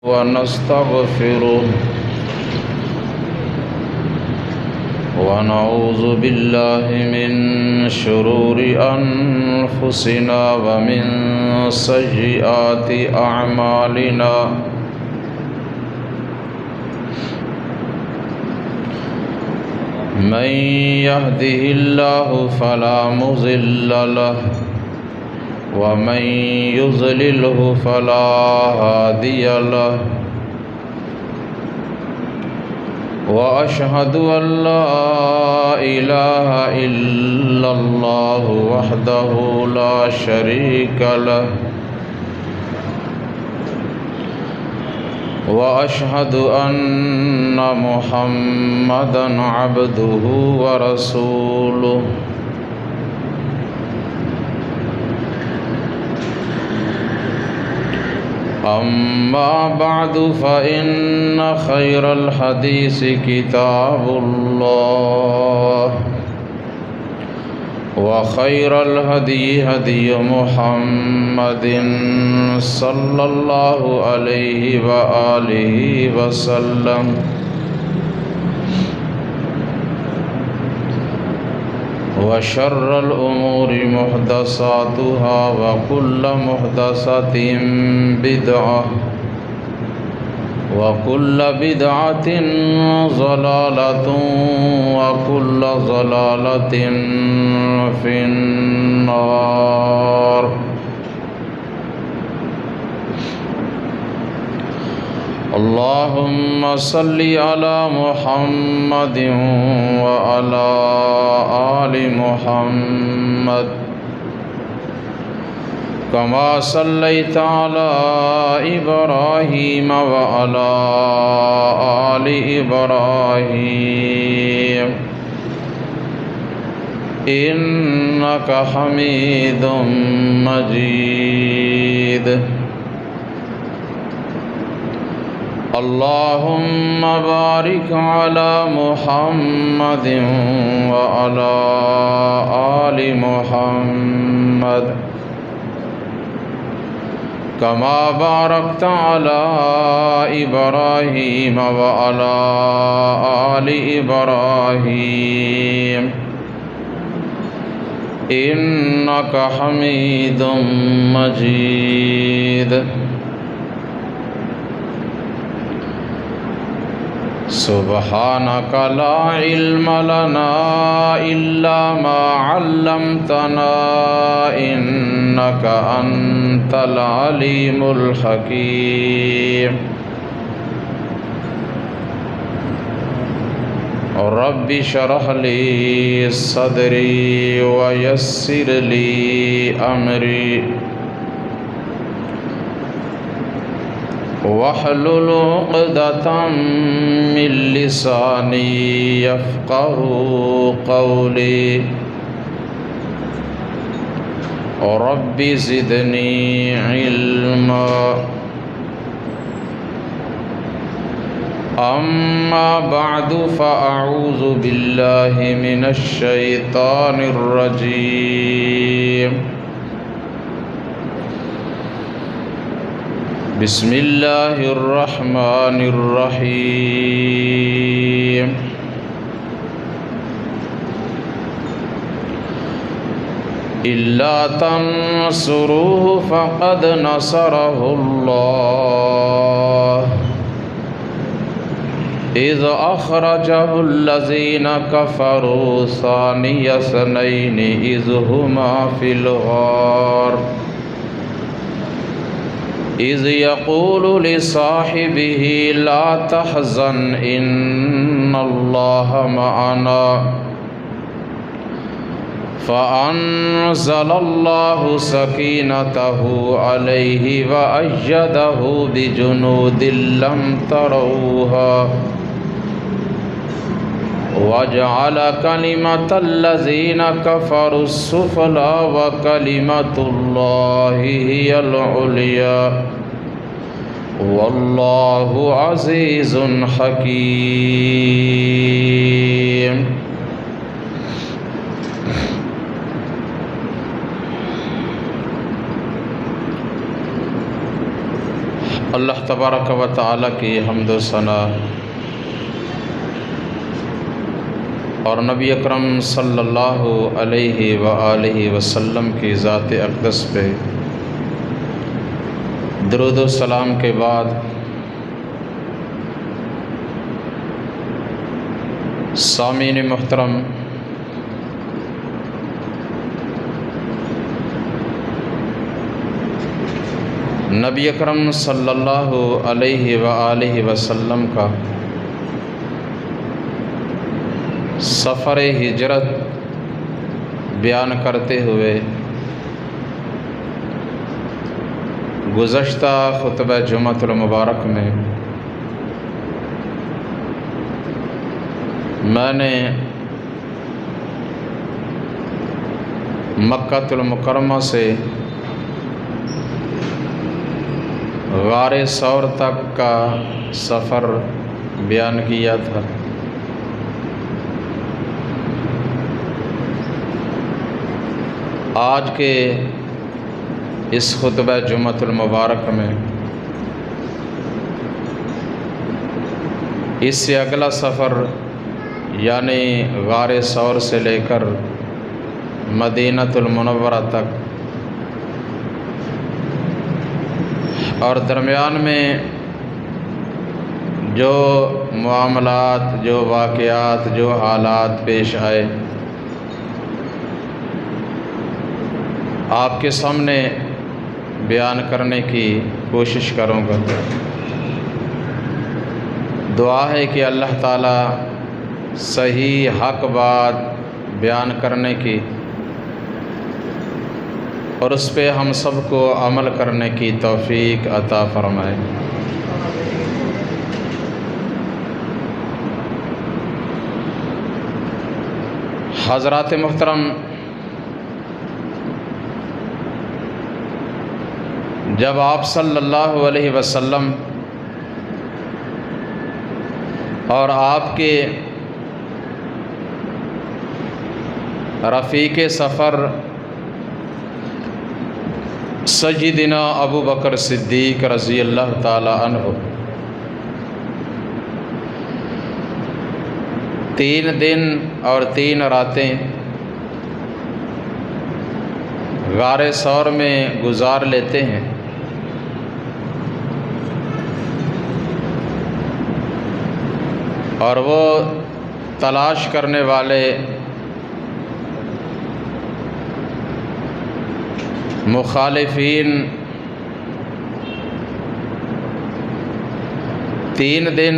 ونستغفره ونعوذ بالله من شرور أنفسنا ومن سيئات أعمالنا من يهده الله فلا مضل له ومن يضلله فلا هادي له وأشهد أن لا إله إلا الله وحده لا شريك له وأشهد أن محمدًا عبده ورسوله أما بعد فإن خير الحديث كتاب الله وخير الهدي هدي محمد صلى الله عليه وآله وسلم وشر الأمور محدثاتها وكل محدثة بدعة وكل بدعة ضلالة وكل ضلالة في النار اللهم صل على محمد وعلى آل محمد كما صليت على إبراهيم وعلى آل إبراهيم إنك حميد مجيد اللهم بارك على محمد وعلى آل محمد كما باركت على إبراهيم وعلى آل إبراهيم إنك حميد مجيد سبحانك لا علم لنا إلا ما علمتنا إنك أنت العليم الحكيم رب اشرح لي صدري ويسر لي أمري واحلل عقدة من لساني يفقهوا قولي رب زدني علما أما بعد فأعوذ بالله من الشيطان الرجيم بسم الله الرحمن الرحيم إلا تنصروه فقد نصره الله إذ أخرجه الذين كفروا ثاني اثنين إذ هما في الغار إذ يقول لصاحبه لا تحزن إن الله معنا فأنزل الله سكينته عليه وأيده بجنود لم تروها وجعل كلمة الذين كفروا السفلى وكلمة الله هي العليا والله عزيز حكيم اللہ تبارک و تعالی کی حمد و ثنا اور نبی اکرم صلی اللہ علیہ وآلہ وسلم کی ذات اقدس پہ درود و سلام کے بعد سامعین محترم، نبی اکرم صلی اللہ علیہ وآلہ وسلم کا سفر ہجرت بیان کرتے ہوئے گزشتہ خطبہ جمعۃ المبارک میں میں نے مکہ المکرمہ سے غار ثور تک کا سفر بیان کیا تھا۔ آج کے اس خطبہ جمعۃ المبارک میں اس سے اگلا سفر یعنی غار ثور سے لے کر مدینہ المنورہ تک اور درمیان میں جو معاملات، جو واقعات، جو حالات پیش آئے آپ کے سامنے بیان کرنے کی کوشش کروں گا۔ دعا ہے کہ اللہ تعالی صحیح حق بات بیان کرنے کی اور اس پہ ہم سب کو عمل کرنے کی توفیق عطا فرمائے۔ حضرات محترم، جب آپ صلی اللہ علیہ وسلم اور آپ کے رفیق سفر سیدنا ابو بکر صدیق رضی اللہ تعالی عنہ 3 دن اور 3 راتیں غار ثور میں گزار لیتے ہیں، اور وہ تلاش کرنے والے مخالفین 3 دن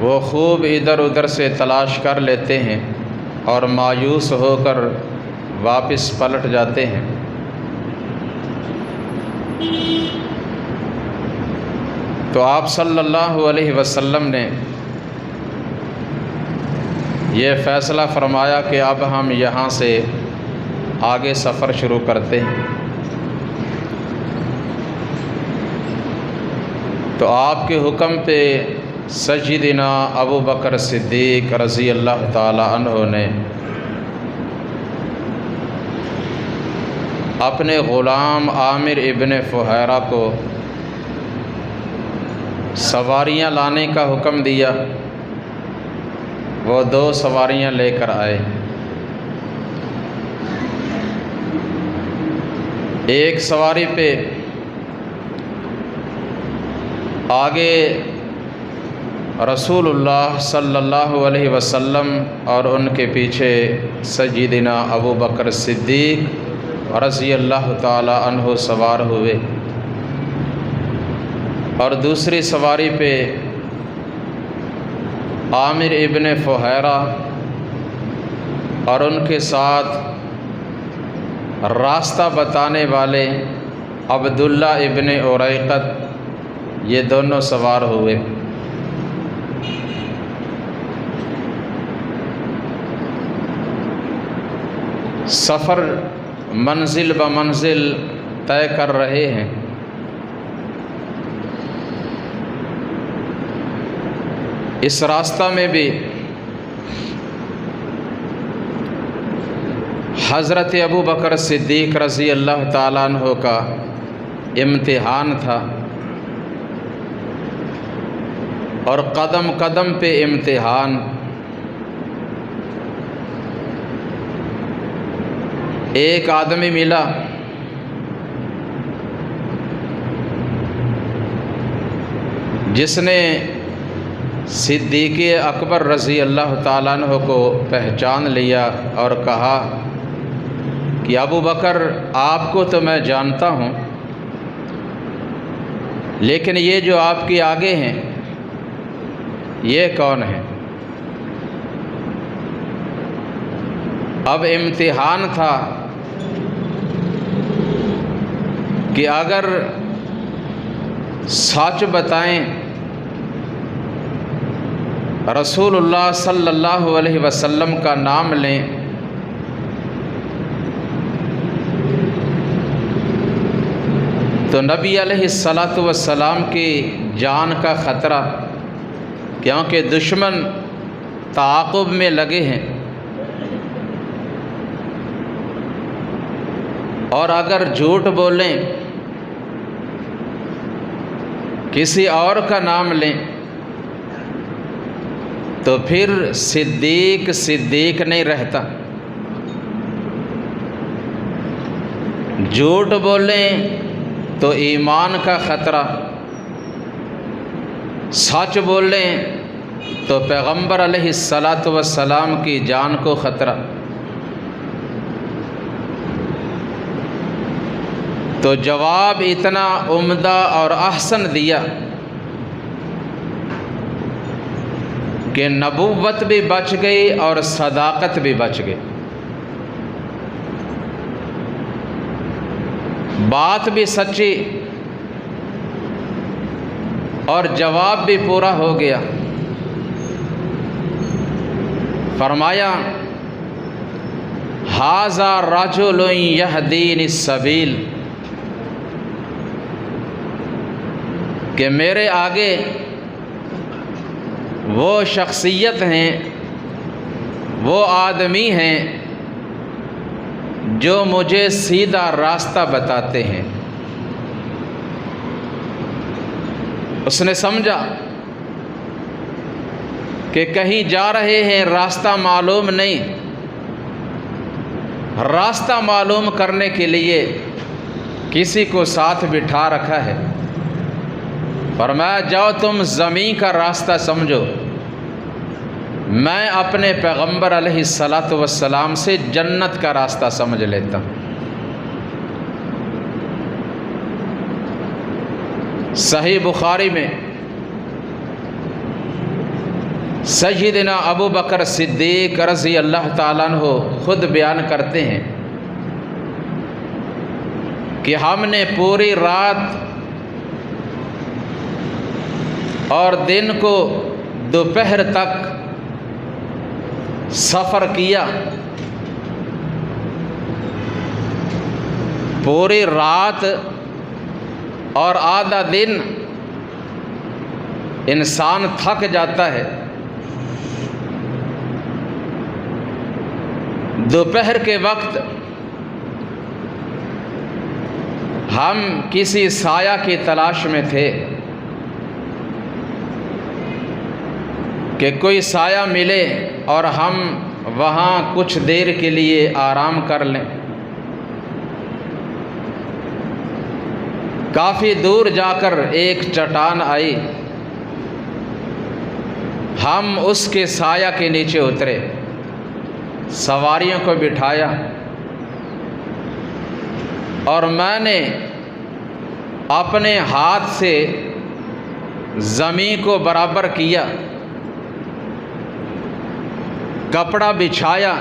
وہ خوب ادھر ادھر سے تلاش کر لیتے ہیں اور مایوس ہو کر واپس پلٹ جاتے ہیں۔ تو آپ صلی اللہ علیہ وسلم نے یہ فیصلہ فرمایا کہ اب ہم یہاں سے آگے سفر شروع کرتے ہیں۔ تو آپ کے حکم پہ سیدنا ابو بکر صدیق رضی اللہ تعالی عنہ نے اپنے غلام عامر ابن فہیرہ کو سواریاں لانے کا حکم دیا۔ وہ 2 سواریاں لے کر آئے۔ ایک سواری پہ آگے رسول اللہ صلی اللہ علیہ وسلم اور ان کے پیچھے سیدنا ابو بکر صدیق رضی اللہ تعالی عنہ سوار ہوئے، اور دوسری سواری پہ عامر ابن فہیرہ اور ان کے ساتھ راستہ بتانے والے عبداللہ ابن اریقط، یہ دونوں سوار ہوئے۔ سفر منزل بمنزل طے کر رہے ہیں۔ اس راستہ میں بھی حضرت ابو بکر صدیق رضی اللہ تعالیٰ عنہ کا امتحان تھا، اور قدم قدم پہ امتحان۔ ایک آدمی ملا جس نے صدیق اکبر رضی اللہ تعالیٰ عنہ کو پہچان لیا اور کہا کہ ابو بکر، آپ کو تو میں جانتا ہوں، لیکن یہ جو آپ کے آگے ہیں یہ کون ہے؟ اب امتحان تھا کہ اگر سچ بتائیں، رسول اللہ صلی اللہ علیہ وسلم کا نام لیں، تو نبی علیہ السلام کی جان کا خطرہ، کیونکہ دشمن تعاقب میں لگے ہیں، اور اگر جھوٹ بولیں، کسی اور کا نام لیں، تو پھر صدیق صدیق نہیں رہتا۔ جھوٹ بولیں تو ایمان کا خطرہ، سچ بولیں تو پیغمبر علیہ السلام کی جان کو خطرہ۔ تو جواب اتنا عمدہ اور احسن دیا کہ نبوت بھی بچ گئی اور صداقت بھی بچ گئی، بات بھی سچی اور جواب بھی پورا ہو گیا۔ فرمایا ھذا رجل یہدینی السبیل، کہ میرے آگے وہ شخصیت ہیں، وہ آدمی ہیں جو مجھے سیدھا راستہ بتاتے ہیں۔ اس نے سمجھا کہ کہیں جا رہے ہیں، راستہ معلوم نہیں، راستہ معلوم کرنے کے لیے کسی کو ساتھ بٹھا رکھا ہے۔ فرمایا جاؤ تم زمین کا راستہ سمجھو، میں اپنے پیغمبر علیہ السلام سے جنت کا راستہ سمجھ لیتا ہوں۔ صحیح بخاری میں سیدنا ابو بکر صدیق رضی اللہ تعالیٰ عنہ خود بیان کرتے ہیں کہ ہم نے پوری رات اور دن کو دوپہر تک سفر کیا، پوری رات اور آدھا دن انسان تھک جاتا ہے، دوپہر کے وقت ہم کسی سایہ کی تلاش میں تھے کہ کوئی سایہ ملے اور ہم وہاں کچھ دیر کے لیے آرام کر لیں۔ کافی دور جا کر ایک چٹان آئی، ہم اس کے سایہ کے نیچے اترے، سواریوں کو بٹھایا، اور میں نے اپنے ہاتھ سے زمین کو برابر کیا، کپڑا بچھایا،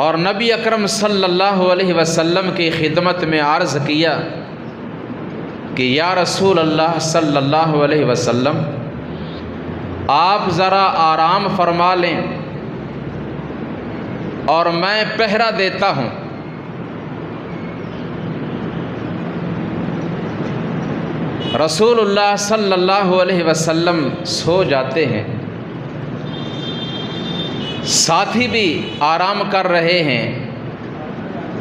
اور نبی اکرم صلی اللہ علیہ وسلم کی خدمت میں عرض کیا کہ یا رسول اللہ صلی اللہ علیہ وسلم، آپ ذرا آرام فرما لیں اور میں پہرا دیتا ہوں۔ رسول اللہ صلی اللہ علیہ وسلم سو جاتے ہیں، ساتھی بھی آرام کر رہے ہیں،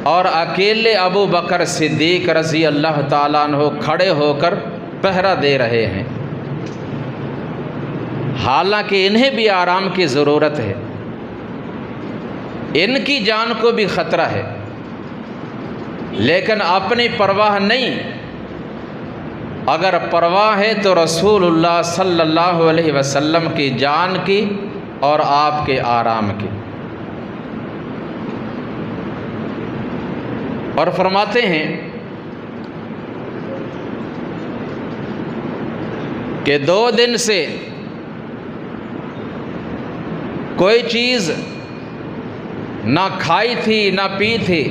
اور اکیلے ابو بکر صدیق رضی اللہ تعالیٰ عنہ کھڑے ہو کر پہرا دے رہے ہیں، حالانکہ انہیں بھی آرام کی ضرورت ہے، ان کی جان کو بھی خطرہ ہے، لیکن اپنی پرواہ نہیں۔ اگر پرواہ ہے تو رسول اللہ صلی اللہ علیہ وسلم کی جان کی اور آپ کے آرام کی۔ اور فرماتے ہیں کہ 2 دن سے کوئی چیز نہ کھائی تھی نہ پی تھی،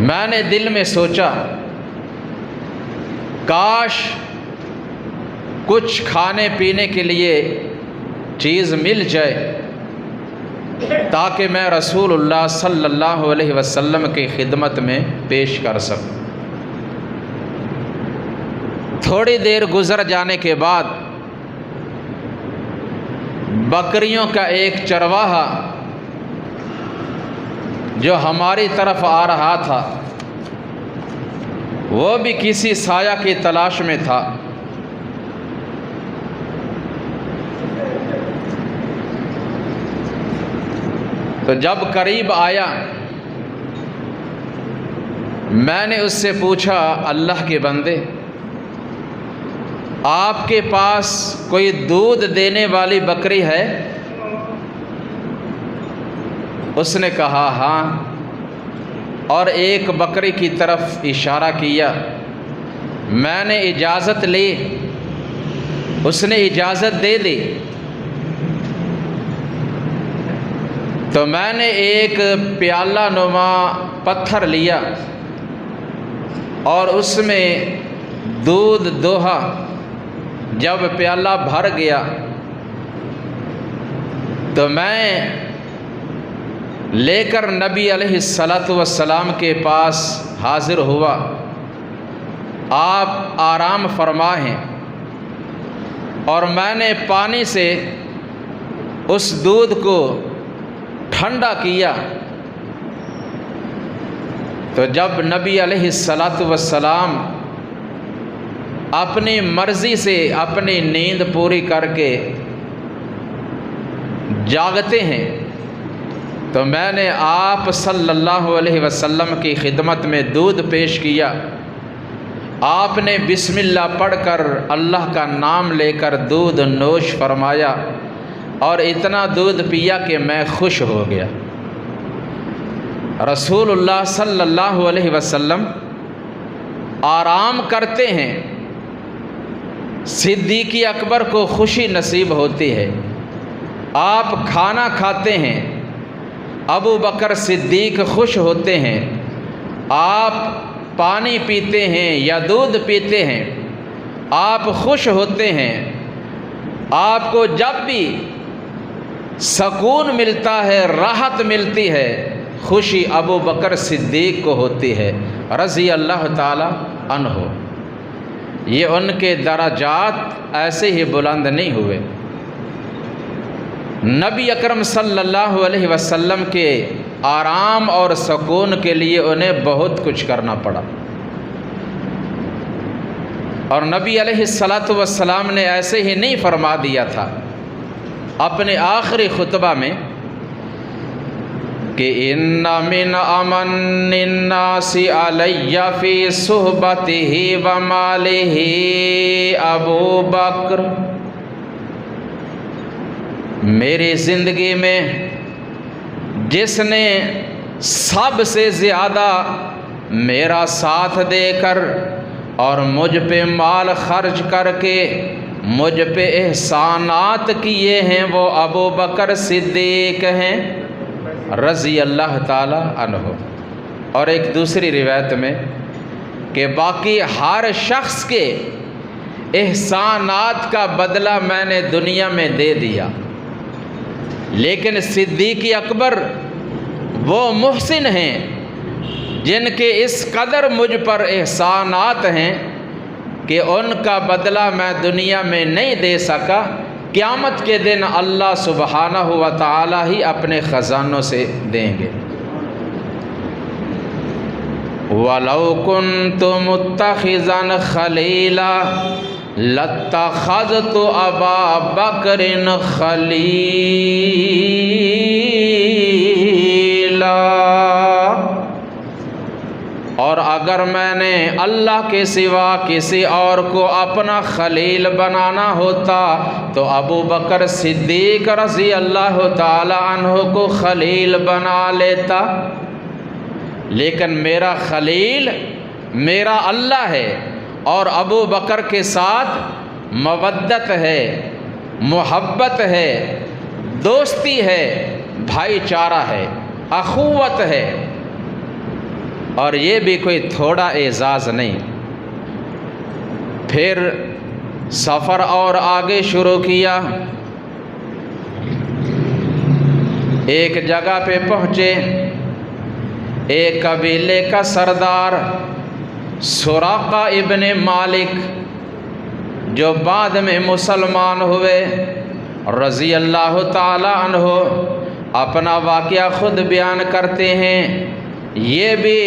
میں نے دل میں سوچا کاش کچھ کھانے پینے کے لیے چیز مل جائے تاکہ میں رسول اللہ صلی اللہ علیہ وسلم کی خدمت میں پیش کر سکوں۔ تھوڑی دیر گزر جانے کے بعد بکریوں کا ایک چرواہا جو ہماری طرف آ رہا تھا، وہ بھی کسی سایہ کی تلاش میں تھا۔ تو جب قریب آیا میں نے اس سے پوچھا، اللہ کے بندے، آپ کے پاس کوئی دودھ دینے والی بکری ہے؟ اس نے کہا ہاں، اور ایک بکری کی طرف اشارہ کیا۔ میں نے اجازت لی، اس نے اجازت دے دی، تو میں نے ایک پیالہ نما پتھر لیا اور اس میں دودھ دوہا۔ جب پیالہ بھر گیا تو میں لے کر نبی علیہ السلام کے پاس حاضر ہوا۔ آپ آرام فرما ہیں، اور میں نے پانی سے اس دودھ کو ٹھنڈا کیا۔ تو جب نبی علیہ السلام اپنی مرضی سے اپنی نیند پوری کر کے جاگتے ہیں تو میں نے آپ صلی اللہ علیہ وسلم کی خدمت میں دودھ پیش کیا۔ آپ نے بسم اللہ پڑھ کر اللہ کا نام لے کر دودھ نوش فرمایا، اور اتنا دودھ پیا کہ میں خوش ہو گیا۔ رسول اللہ صلی اللہ علیہ وسلم آرام کرتے ہیں، صدیق اکبر کو خوشی نصیب ہوتی ہے۔ آپ کھانا کھاتے ہیں، ابو بکر صدیق خوش ہوتے ہیں۔ آپ پانی پیتے ہیں یا دودھ پیتے ہیں، آپ خوش ہوتے ہیں۔ آپ کو جب بھی سکون ملتا ہے، راحت ملتی ہے، خوشی ابو بکر صدیق کو ہوتی ہے رضی اللہ تعالی عنہ۔ یہ ان کے درجات ایسے ہی بلند نہیں ہوئے، نبی اکرم صلی اللہ علیہ وسلم کے آرام اور سکون کے لیے انہیں بہت کچھ کرنا پڑا۔ اور نبی علیہ السلام نے ایسے ہی نہیں فرما دیا تھا اپنے آخری خطبہ میں کہ ان من امن الناس علی فی صحبتہ ومالہ ابو بکر، میری زندگی میں جس نے سب سے زیادہ میرا ساتھ دے کر اور مجھ پہ مال خرچ کر کے مجھ پہ احسانات کیے ہیں وہ ابو بکر صدیق ہیں رضی اللہ تعالی عنہ۔ اور ایک دوسری روایت میں کہ باقی ہر شخص کے احسانات کا بدلہ میں نے دنیا میں دے دیا، لیکن صدیق اکبر وہ محسن ہیں جن کے اس قدر مجھ پر احسانات ہیں کہ ان کا بدلہ میں دنیا میں نہیں دے سکا، قیامت کے دن اللہ سبحانہ و تعالی ہی اپنے خزانوں سے دیں گے۔ وَلَوْ كُنْتُ مُتَّخِذًا خَلِيلًا لَاتَّخَذْتُ أَبَا بَكْرٍ خَلِيلًا، اور اگر میں نے اللہ کے سوا کسی اور کو اپنا خلیل بنانا ہوتا تو ابو بکر صدیق رضی اللہ تعالی عنہ کو خلیل بنا لیتا، لیکن میرا خلیل میرا اللہ ہے، اور ابو بکر کے ساتھ مودت ہے، محبت ہے، دوستی ہے، بھائی چارہ ہے، اخوت ہے، اور یہ بھی کوئی تھوڑا اعزاز نہیں۔ پھر سفر اور آگے شروع کیا، ایک جگہ پہ پہنچے، ایک قبیلے کا سردار سراقہ ابن مالک جو بعد میں مسلمان ہوئے رضی اللہ تعالی عنہ، اپنا واقعہ خود بیان کرتے ہیں۔ یہ بھی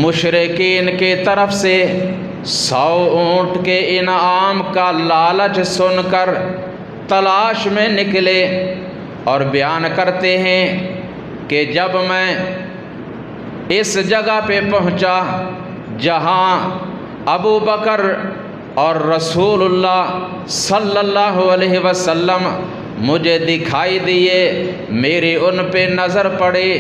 مشرکین کی طرف سے 100 اونٹ کے انعام کا لالچ سن کر تلاش میں نکلے، اور بیان کرتے ہیں کہ جب میں اس جگہ پہ پہنچا جہاں ابو بکر اور رسول اللہ صلی اللہ علیہ وسلم مجھے دکھائی دیے، میری ان پہ نظر پڑی،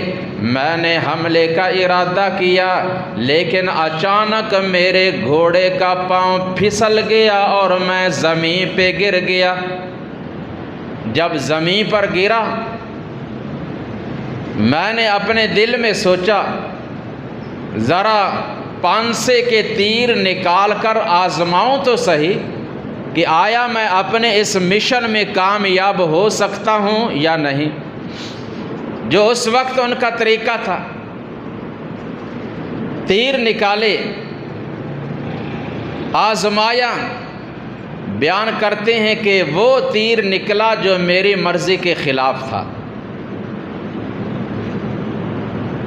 میں نے حملے کا ارادہ کیا، لیکن اچانک میرے گھوڑے کا پاؤں پھسل گیا اور میں زمین پہ گر گیا۔ جب زمین پر گرا میں نے اپنے دل میں سوچا ذرا پانسے کے تیر نکال کر آزماؤں تو صحیح کہ آیا میں اپنے اس مشن میں کامیاب ہو سکتا ہوں یا نہیں، جو اس وقت ان کا طریقہ تھا۔ تیر نکالے، آزمایا، بیان کرتے ہیں کہ وہ تیر نکلا جو میری مرضی کے خلاف تھا،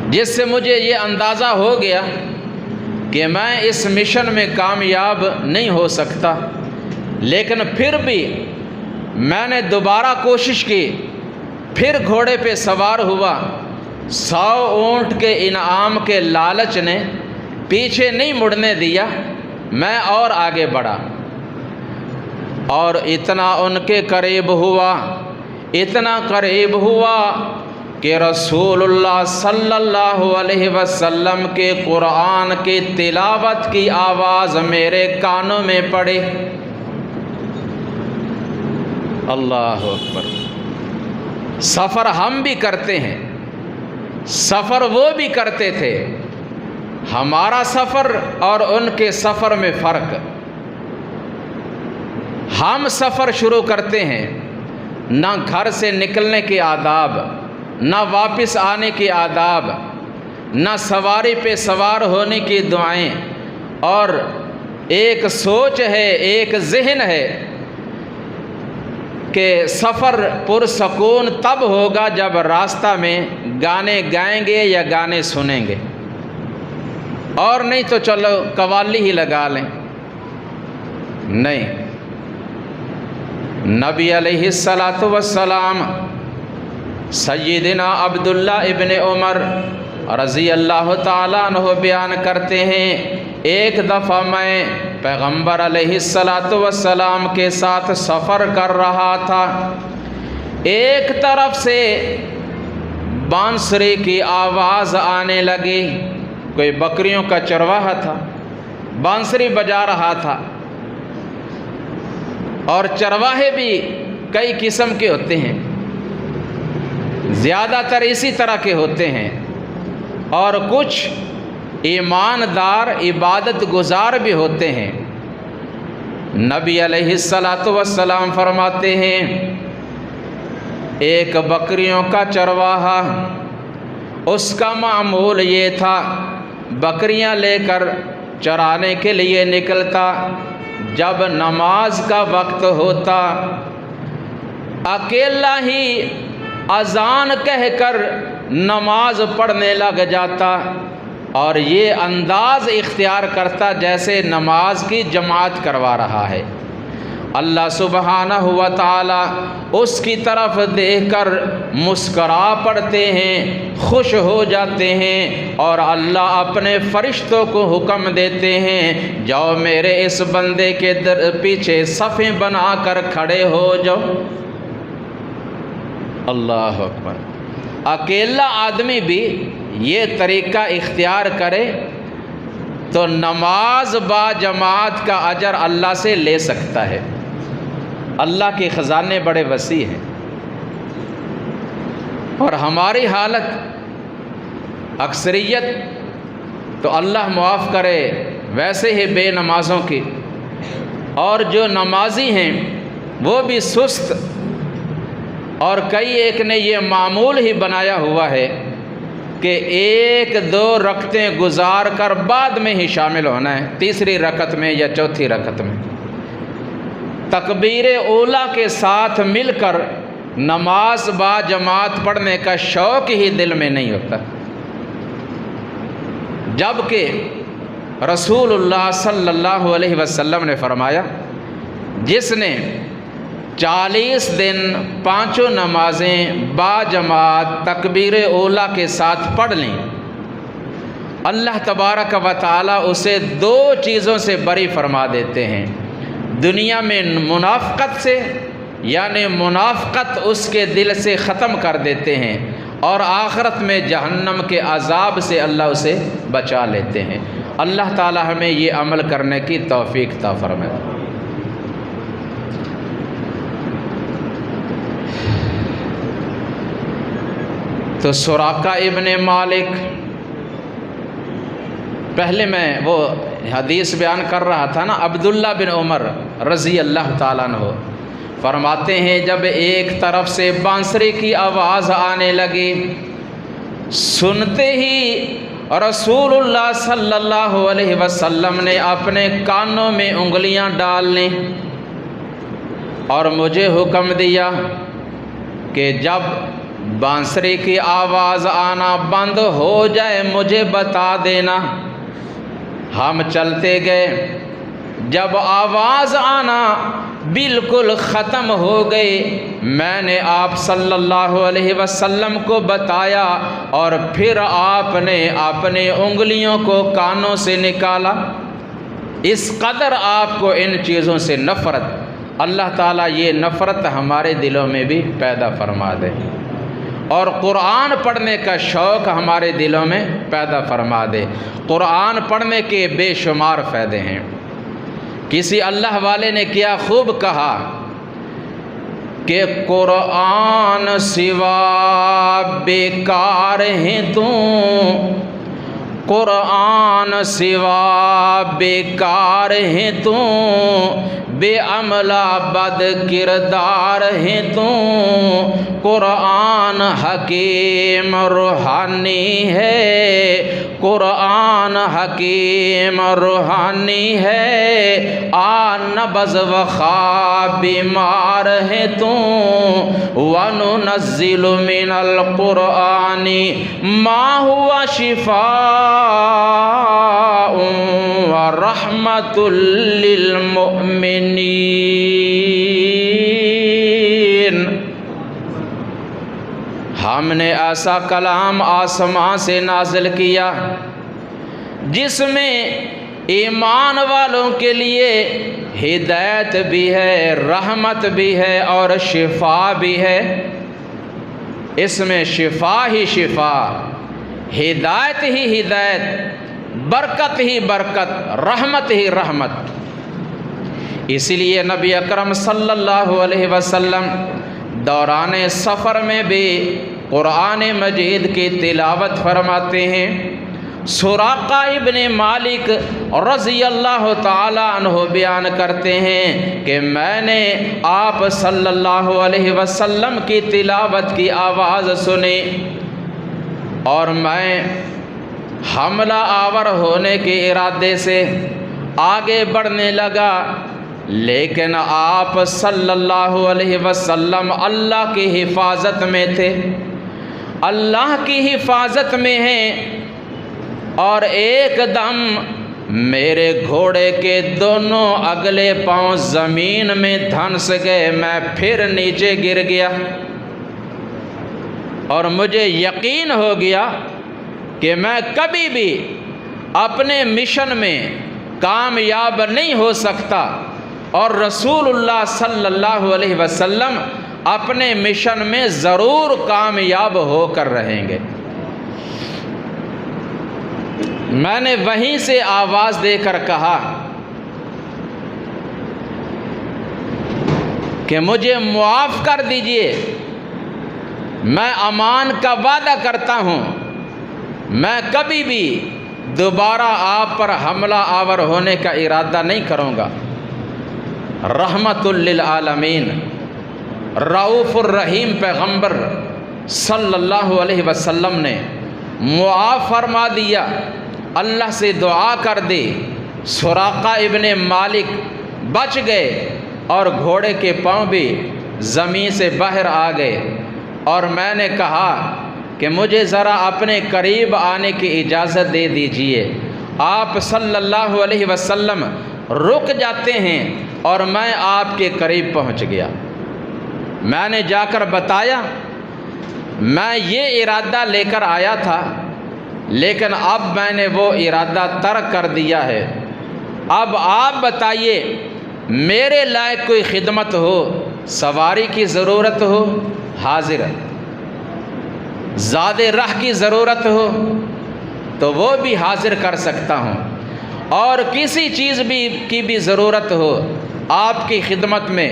جس سے مجھے یہ اندازہ ہو گیا کہ میں اس مشن میں کامیاب نہیں ہو سکتا، لیکن پھر بھی میں نے دوبارہ کوشش کی، پھر گھوڑے پہ سوار ہوا۔ 100 اونٹ کے انعام کے لالچ نے پیچھے نہیں مڑنے دیا، میں اور آگے بڑھا، اور اتنا ان کے قریب ہوا، اتنا قریب ہوا کہ رسول اللہ صلی اللہ علیہ وسلم کے قرآن کی تلاوت کی آواز میرے کانوں میں پڑی۔ اللہ اکبر۔ سفر ہم بھی کرتے ہیں، سفر وہ بھی کرتے تھے، ہمارا سفر اور ان کے سفر میں فرق۔ ہم سفر شروع کرتے ہیں، نہ گھر سے نکلنے کے آداب، نہ واپس آنے کے آداب، نہ سواری پہ سوار ہونے کی دعائیں، اور ایک سوچ ہے، ایک ذہن ہے کہ سفر پرسکون تب ہوگا جب راستہ میں گانے گائیں گے یا گانے سنیں گے، اور نہیں تو چلو قوالی ہی لگا لیں۔ نہیں، نبی علیہ السلام سیدنا عبداللہ ابن عمر رضی اللہ تعالیٰ عنہ بیان کرتے ہیں، ایک دفعہ میں پیغمبر علیہ السلام کے ساتھ سفر کر رہا تھا، ایک طرف سے بانسری کی آواز آنے لگی، کوئی بکریوں کا چرواہا تھا، بانسری بجا رہا تھا، اور چرواہے بھی کئی قسم کے ہوتے ہیں، زیادہ تر اسی طرح کے ہوتے ہیں، اور کچھ ایماندار عبادت گزار بھی ہوتے ہیں۔ نبی علیہ السلام فرماتے ہیں، ایک بکریوں کا چرواہا، اس کا معمول یہ تھا بکریاں لے کر چرانے کے لیے نکلتا، جب نماز کا وقت ہوتا اکیلا ہی اذان کہہ کر نماز پڑھنے لگ جاتا اور یہ انداز اختیار کرتا جیسے نماز کی جماعت کروا رہا ہے۔ اللہ سبحانہ و تعالی اس کی طرف دیکھ کر مسکرا پڑتے ہیں، خوش ہو جاتے ہیں، اور اللہ اپنے فرشتوں کو حکم دیتے ہیں جاؤ میرے اس بندے کے پیچھے صفیں بنا کر کھڑے ہو جاؤ۔ اللہ اکبر۔ اکیلا آدمی بھی یہ طریقہ اختیار کرے تو نماز با جماعت کا اجر اللہ سے لے سکتا ہے۔ اللہ کے خزانے بڑے وسیع ہیں، اور ہماری حالت اکثریت تو اللہ معاف کرے ویسے ہی بے نمازوں کی، اور جو نمازی ہیں وہ بھی سست، اور کئی ایک نے یہ معمول ہی بنایا ہوا ہے کہ ایک دو رکعتیں گزار کر بعد میں ہی شامل ہونا ہے، تیسری رکعت میں یا چوتھی رکعت میں تکبیر اولیٰ کے ساتھ مل کر نماز با جماعت پڑھنے کا شوق ہی دل میں نہیں ہوتا، جبکہ رسول اللہ صلی اللہ علیہ وسلم نے فرمایا جس نے 40 دن پانچوں نمازیں با جماعت تکبیر اولیٰ کے ساتھ پڑھ لیں، اللہ تبارک و تعالی اسے 2 چیزوں سے بری فرما دیتے ہیں، دنیا میں منافقت سے یعنی منافقت اس کے دل سے ختم کر دیتے ہیں، اور آخرت میں جہنم کے عذاب سے اللہ اسے بچا لیتے ہیں۔ اللہ تعالی ہمیں یہ عمل کرنے کی توفیق عطا فرمائے۔ تو سراقہ ابن مالک، پہلے میں وہ حدیث بیان کر رہا تھا نا، عبداللہ بن عمر رضی اللہ تعالیٰ عنہ فرماتے ہیں جب ایک طرف سے بانسری کی آواز آنے لگی، سنتے ہی رسول اللہ صلی اللہ علیہ وسلم نے اپنے کانوں میں انگلیاں ڈال لیں اور مجھے حکم دیا کہ جب بانسری کی آواز آنا بند ہو جائے مجھے بتا دینا۔ ہم چلتے گئے، جب آواز آنا بالکل ختم ہو گئی میں نے آپ صلی اللہ علیہ وسلم کو بتایا، اور پھر آپ نے اپنی انگلیوں کو کانوں سے نکالا۔ اس قدر آپ کو ان چیزوں سے نفرت، اللہ تعالیٰ یہ نفرت ہمارے دلوں میں بھی پیدا فرما دے، اور قرآن پڑھنے کا شوق ہمارے دلوں میں پیدا فرما دے۔ قرآن پڑھنے کے بے شمار فائدے ہیں۔ کسی اللہ والے نے کیا خوب کہا کہ قرآن سوا بیکار ہیں تو، قرآن سوا بیکار ہیں تو، بے عملہ بد کردار ہیں تو، قرآن حکیم روحانی ہے، قرآن حکیم روحانی ہے، نبض و خواب بیمار ہے تو، وَنُنَزِّلُ مِنَ الْقُرْآنِ مَا هُوَ شِفَاءٌ وَرَحْمَةٌ لِّلْمُؤْمِنِينَ۔ ہم نے ایسا کلام آسمان سے نازل کیا جس میں ایمان والوں کے لیے ہدایت بھی ہے، رحمت بھی ہے، اور شفا بھی ہے۔ اس میں شفا ہی شفا، ہدایت ہی ہدایت، برکت ہی برکت، رحمت ہی رحمت۔ اسی لیے نبی اکرم صلی اللہ علیہ وسلم دوران سفر میں بھی قرآن مجید کی تلاوت فرماتے ہیں۔ سراقہ ابن مالک رضی اللہ تعالی عنہ بیان کرتے ہیں کہ میں نے آپ صلی اللہ علیہ وسلم کی تلاوت کی آواز سنی اور میں حملہ آور ہونے کے ارادے سے آگے بڑھنے لگا، لیکن آپ صلی اللہ علیہ وسلم اللہ کی حفاظت میں تھے، اللہ کی حفاظت میں ہیں، اور ایک دم میرے گھوڑے کے دونوں اگلے پاؤں زمین میں دھنس گئے، میں پھر نیچے گر گیا، اور مجھے یقین ہو گیا کہ میں کبھی بھی اپنے مشن میں کامیاب نہیں ہو سکتا، اور رسول اللہ صلی اللہ علیہ وسلم اپنے مشن میں ضرور کامیاب ہو کر رہیں گے۔ میں نے وہیں سے آواز دے کر کہا کہ مجھے معاف کر دیجئے، میں امان کا وعدہ کرتا ہوں، میں کبھی بھی دوبارہ آپ پر حملہ آور ہونے کا ارادہ نہیں کروں گا۔ رحمت للعالمین، رؤوف الرحیم پیغمبر صلی اللہ علیہ وسلم نے معاف فرما دیا، اللہ سے دعا کر دی، سراقہ ابن مالک بچ گئے، اور گھوڑے کے پاؤں بھی زمین سے باہر آ گئے، اور میں نے کہا کہ مجھے ذرا اپنے قریب آنے کی اجازت دے دیجئے۔ آپ صلی اللہ علیہ وسلم رک جاتے ہیں، اور میں آپ کے قریب پہنچ گیا۔ میں نے جا کر بتایا میں یہ ارادہ لے کر آیا تھا، لیکن اب میں نے وہ ارادہ ترک کر دیا ہے، اب آپ بتائیے میرے لائق کوئی خدمت ہو، سواری کی ضرورت ہو حاضر، زاد راہ کی ضرورت ہو تو وہ بھی حاضر کر سکتا ہوں، اور کسی چیز کی بھی ضرورت ہو آپ کی خدمت میں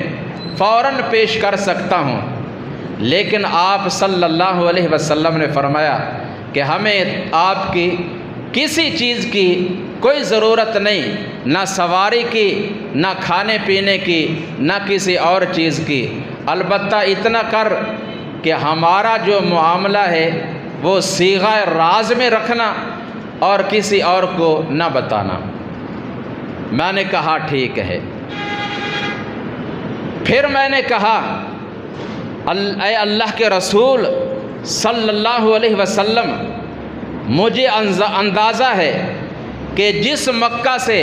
فوراً پیش کر سکتا ہوں۔ لیکن آپ صلی اللہ علیہ وسلم نے فرمایا کہ ہمیں آپ کی کسی چیز کی کوئی ضرورت نہیں، نہ سواری کی، نہ کھانے پینے کی، نہ کسی اور چیز کی، البتہ اتنا کر کہ ہمارا جو معاملہ ہے وہ صیغہ راز میں رکھنا اور کسی اور کو نہ بتانا۔ میں نے کہا ٹھیک ہے۔ پھر میں نے کہا اے اللہ کے رسول صلی اللہ علیہ وسلم، مجھے اندازہ ہے کہ جس مکہ سے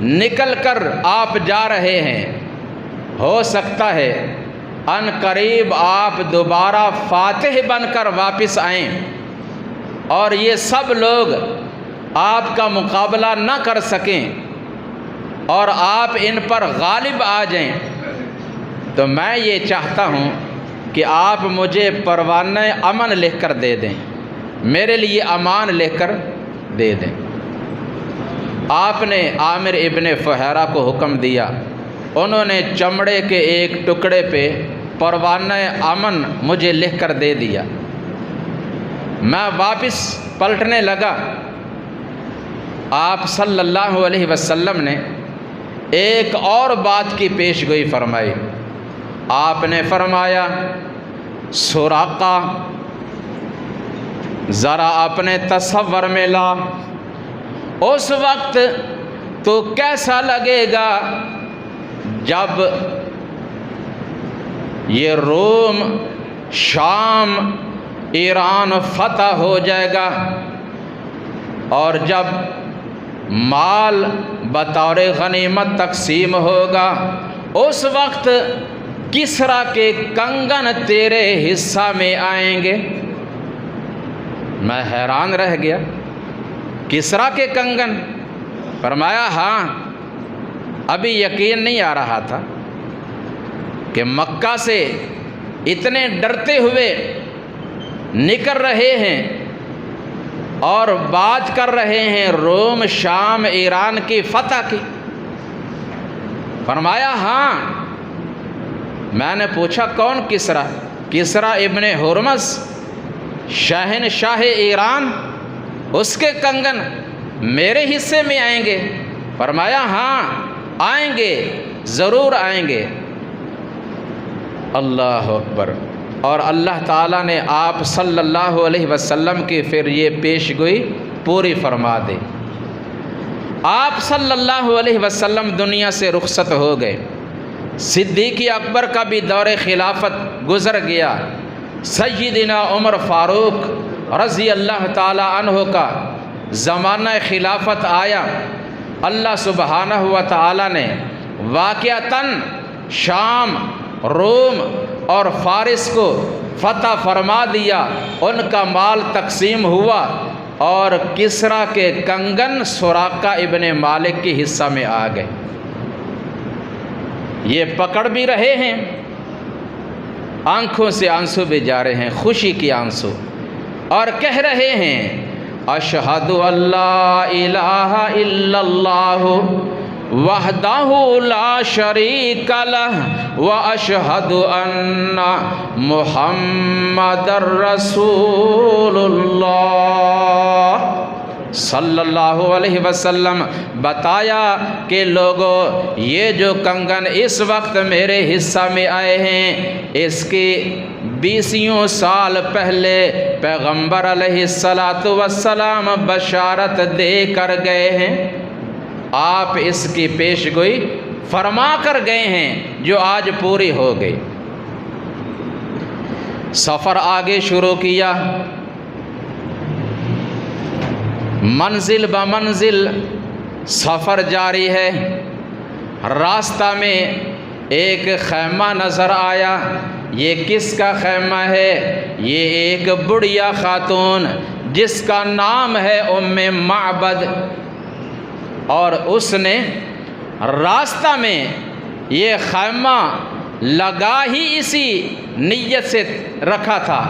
نکل کر آپ جا رہے ہیں، ہو سکتا ہے ان قریب آپ دوبارہ فاتح بن کر واپس آئیں، اور یہ سب لوگ آپ کا مقابلہ نہ کر سکیں، اور آپ ان پر غالب آ جائیں۔ تو میں یہ چاہتا ہوں کہ آپ مجھے پروانہ امن لکھ کر دے دیں، میرے لیے امان لکھ کر دے دیں۔ آپ نے عامر ابن فہیرہ کو حکم دیا، انہوں نے چمڑے کے ایک ٹکڑے پہ پروانہ امن مجھے لکھ کر دے دیا۔ میں واپس پلٹنے لگا، آپ صلی اللہ علیہ وسلم نے ایک اور بات کی پیش گوئی فرمائی۔ آپ نے فرمایا سراقہ، ذرا اپنے تصور میں لا، اس وقت تو کیسا لگے گا جب یہ روم، شام، ایران فتح ہو جائے گا، اور جب مال بطور غنیمت تقسیم ہوگا، اس وقت کسریٰ کے کنگن تیرے حصہ میں آئیں گے۔ میں حیران رہ گیا، کسریٰ کے کنگن؟ فرمایا ہاں، ابھی یقین نہیں آ رہا تھا کہ مکہ سے اتنے ڈرتے ہوئے نکل رہے ہیں اور بات کر رہے ہیں روم، شام، ایران کی فتح کی۔ فرمایا ہاں۔ میں نے پوچھا کون کسریٰ؟ کسریٰ ابن ہرمز، شہنشاہ ایران، اس کے کنگن میرے حصے میں آئیں گے؟ فرمایا ہاں آئیں گے، ضرور آئیں گے۔ اللہ اکبر۔ اور اللہ تعالیٰ نے آپ صلی اللہ علیہ وسلم کی پھر یہ پیش گوئی پوری فرما دی۔ آپ صلی اللہ علیہ وسلم دنیا سے رخصت ہو گئے، صدیق اکبر کا بھی دور خلافت گزر گیا، سیدنا عمر فاروق رضی اللہ تعالی عنہ کا زمانہ خلافت آیا۔ اللہ سبحانہ و تعالی نے واقعتاً شام، روم اور فارس کو فتح فرما دیا، ان کا مال تقسیم ہوا اور کسریٰ کے کنگن سراقہ ابن مالک کے حصہ میں آ گئے۔ یہ پکڑ بھی رہے ہیں، آنکھوں سے آنسو بھی جا رہے ہیں، خوشی کی آنسو، اور کہہ رہے ہیں اشہد اللہ الہ الا اللہ وحدہ لا شریک لہ واشہد ان محمد رسول اللہ صلی اللہ علیہ وسلم۔ بتایا کہ لوگوں، یہ جو کنگن اس وقت میرے حصہ میں آئے ہیں، اس کے 20 سال پہلے پیغمبر علیہ السلام بشارت دے کر گئے ہیں، آپ اس کی پیش گوئی فرما کر گئے ہیں جو آج پوری ہو گئی۔ سفر آگے شروع کیا، منزل بمنزل سفر جاری ہے۔ راستہ میں ایک خیمہ نظر آیا۔ یہ کس کا خیمہ ہے؟ یہ ایک بڑھیا خاتون جس کا نام ہے ام معبد، اور اس نے راستہ میں یہ خیمہ لگا ہی اسی نیت سے رکھا تھا